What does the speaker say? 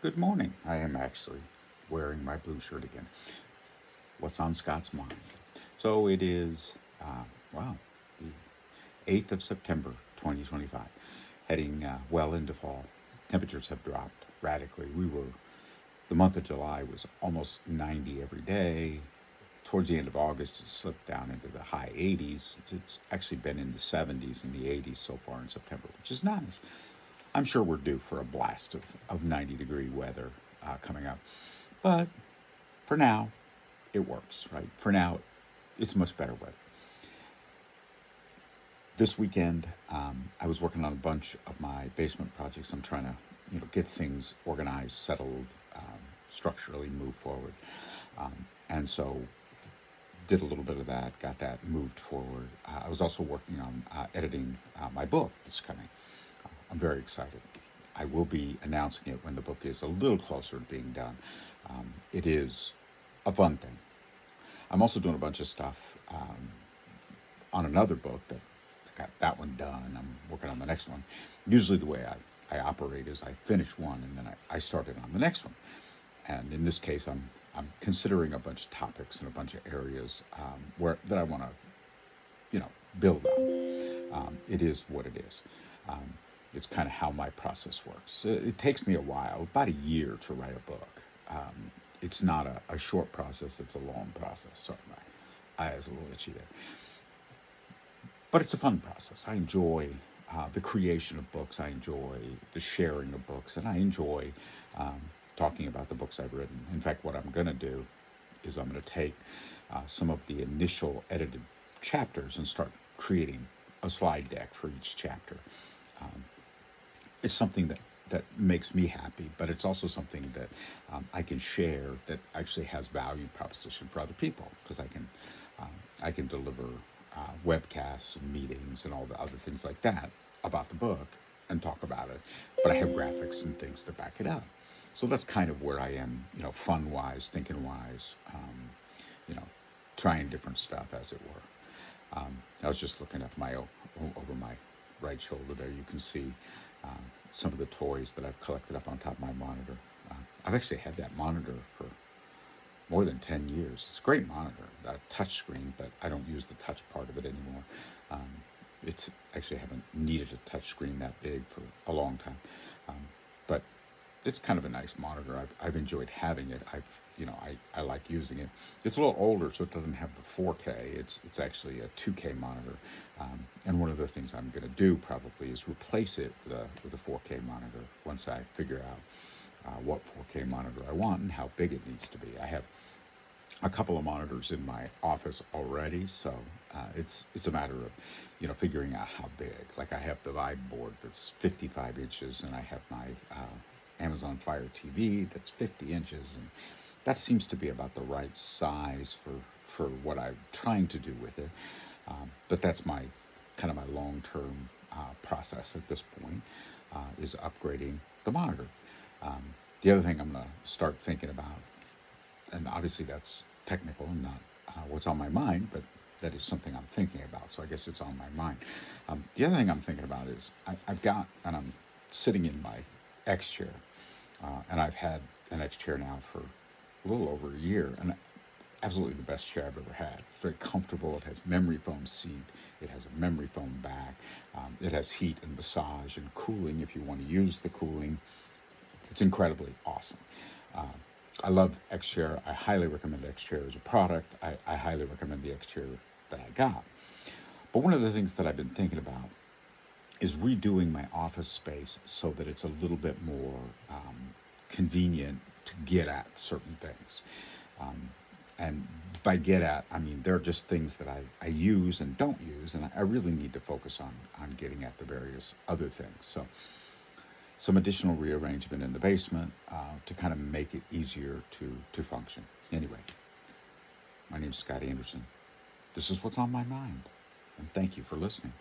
Good morning. I am actually wearing my blue shirt again. What's on Scott's mind? So it is, wow, the 8th of September, 2025, heading well into fall. Temperatures have dropped radically. The month of July was almost 90 every day. Towards the end of August, it slipped down into the high 80s. It's actually been in the 70s and the 80s so far in September, which is nice. I'm sure we're due for a blast of 90-degree weather coming up. But for now, it works, right? For now, it's much better weather. This weekend, I was working on a bunch of my basement projects. I'm trying to, get things organized, settled, structurally move forward. And so did a little bit of that, got that moved forward. I was also working on editing my book that's coming. I'm very excited. I will be announcing it when the book is a little closer to being done. It is a fun thing. I'm also doing a bunch of stuff on another book that I got that one done. I'm working on the next one. Usually the way I operate is I finish one and then I start it on the next one. And in this case, I'm considering a bunch of topics and a bunch of areas that I want to, build on. It is what it is. It's kind of how my process works. It takes me a while, about a year, to write a book. It's not a short process, it's a long process. Sorry, my eye is a little itchy there. But it's a fun process. I enjoy the creation of books, I enjoy the sharing of books, and I enjoy talking about the books I've written. In fact, what I'm going to do is I'm going to take some of the initial edited chapters and start creating a slide deck for each chapter. It's something that makes me happy, but it's also something that I can share that actually has value proposition for other people, because I can deliver webcasts and meetings and all the other things like that about the book and talk about it, but I have graphics and things to back it up. So that's kind of where I am, fun-wise, thinking-wise, trying different stuff, as it were. I was just looking at over my right shoulder there. You can see some of the toys that I've collected up on top of my monitor. I've actually had that monitor for more than 10 years. It's a great monitor, a touch screen, but I don't use the touch part of it anymore. It's actually haven't needed a touch screen that big for a long time. But it's kind of a nice monitor. I've enjoyed having it. I like using it. It's a little older, so it doesn't have the 4K. It's actually a 2K monitor. And one of the things I'm going to do probably is replace it with a 4K monitor once I figure out what 4K monitor I want and how big it needs to be. I have a couple of monitors in my office already, so it's a matter of figuring out how big. Like I have the Vibe board that's 55 inches, and I have my Amazon Fire TV that's 50 inches, and that seems to be about the right size for what I'm trying to do with it. But that's my long-term process at this point, is upgrading the monitor. The other thing I'm going to start thinking about, and obviously that's technical and not what's on my mind, but that is something I'm thinking about, so I guess it's on my mind. The other thing I'm thinking about is and I'm sitting in my X chair, and I've had an X chair now for a little over a year, and absolutely the best chair I've ever had. It's very comfortable. It has memory foam seat. It has a memory foam back. It has heat and massage and cooling if you want to use the cooling. It's incredibly awesome. I love X chair. I highly recommend X chair as a product. I highly recommend the X chair that I got. But one of the things that I've been thinking about is redoing my office space so that it's a little bit more convenient to get at certain things. And by get at, I mean, they're just things that I use and don't use, and I really need to focus on getting at the various other things. So some additional rearrangement in the basement to kind of make it easier to function. Anyway, my name is Scott Anderson. This is what's on my mind, and thank you for listening.